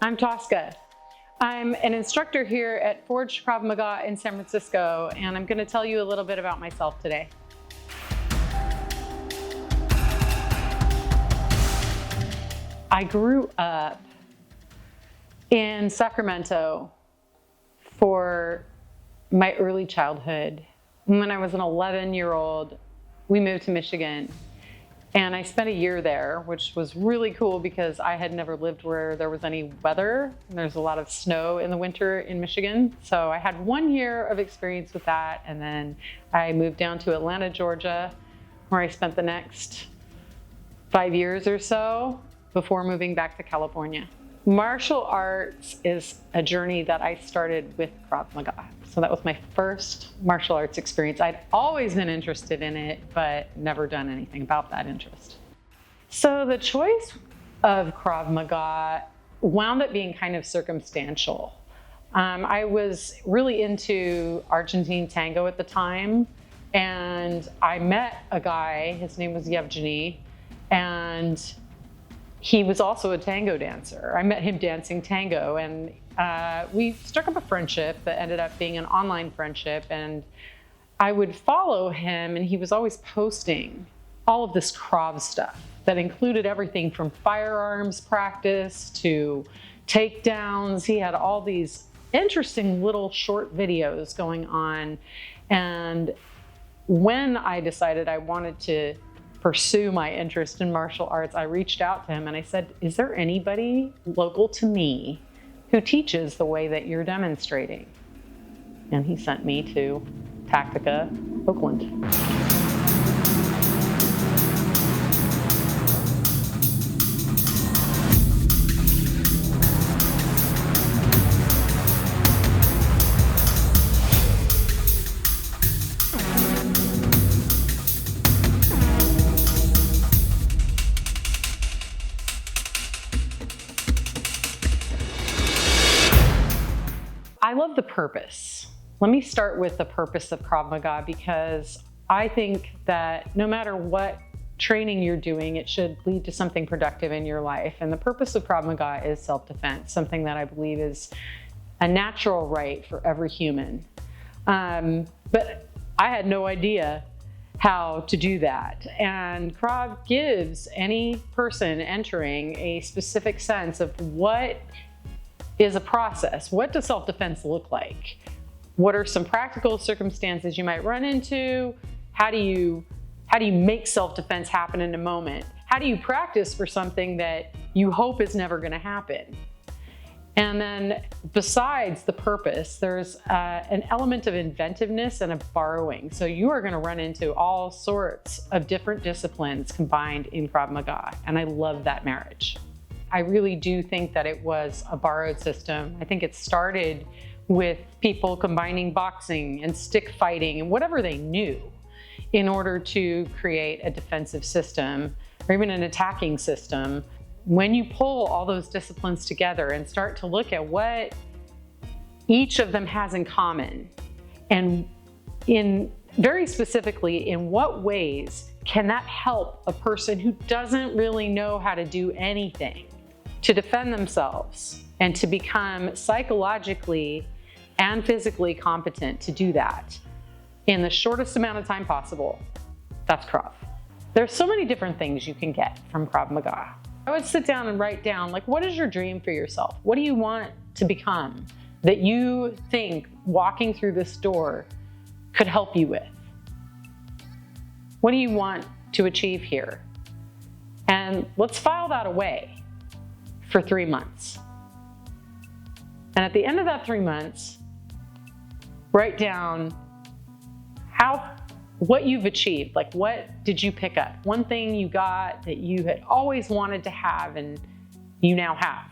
I'm Tosca. I'm an instructor here at Forge Krav Maga in San Francisco, and I'm going to tell you a little bit about myself today. I grew up in Sacramento for my early childhood. When I was an 11-year-old, we moved to Michigan. And I spent a year there, which was really cool because I had never lived where there was any weather. There's a lot of snow in the winter in Michigan. So I had 1 year of experience with that. And then I moved down to Atlanta, Georgia, where I spent the next 5 years or so before moving back to California. Martial arts is a journey that I started with Krav Maga. So that was my first martial arts experience. I'd always been interested in it, but never done anything about that interest. So the choice of Krav Maga wound up being kind of circumstantial. I was really into Argentine tango at the time, and I met a guy, his name was Yevgeny, and he was also a tango dancer. I met him dancing tango, and we struck up a friendship that ended up being an online friendship. And I would follow him, and he was always posting all of this Krav stuff that included everything from firearms practice to takedowns. He had all these interesting little short videos going on. And when I decided I wanted to pursue my interest in martial arts, I reached out to him and I said, is there anybody local to me who teaches the way that you're demonstrating? And he sent me to Tactica, Oakland. I love the purpose. Let me start with the purpose of Krav Maga, because I think that no matter what training you're doing, it should lead to something productive in your life. And the purpose of Krav Maga is self-defense, something that I believe is a natural right for every human. But I had no idea how to do that. And Krav gives any person entering a specific sense of what is a process. What does self-defense look like? What are some practical circumstances you might run into? How do you make self-defense happen in a moment? How do you practice for something that you hope is never going to happen? And then besides the purpose, there's an element of inventiveness and of borrowing. So you are going to run into all sorts of different disciplines combined in Krav Maga. And I love that marriage. I really do think that it was a borrowed system. I think it started with people combining boxing and stick fighting and whatever they knew in order to create a defensive system or even an attacking system. When you pull all those disciplines together and start to look at what each of them has in common, and very specifically, in what ways can that help a person who doesn't really know how to do anything to defend themselves and to become psychologically and physically competent to do that in the shortest amount of time possible, that's Krav. There's so many different things you can get from Krav Maga. I would sit down and write down, like, what is your dream for yourself? What do you want to become that you think walking through this door could help you with? What do you want to achieve here? And let's file that away for 3 months. And at the end of that 3 months, write down what you've achieved. Like, what did you pick up? One thing you got that you had always wanted to have and you now have.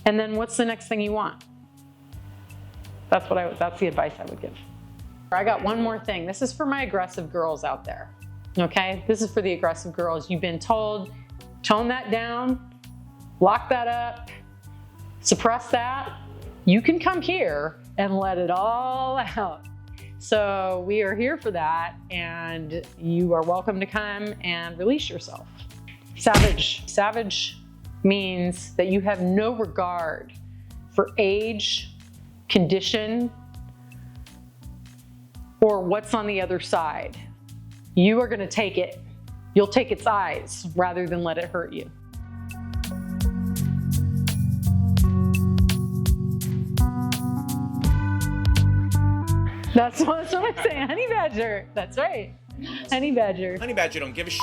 And then what's the next thing you want? That's the advice I would give. I got one more thing. This is for my aggressive girls out there. Okay? This is for the aggressive girls. You've been told, tone that down, lock that up, suppress that. You can come here and let it all out. So we are here for that, and you are welcome to come and release yourself. Savage means that you have no regard for age, condition, or what's on the other side. You are going to take it. You'll take its eyes rather than let it hurt you. That's what I'm saying. Honey badger. That's right. Honey badger. Honey badger don't give a shit.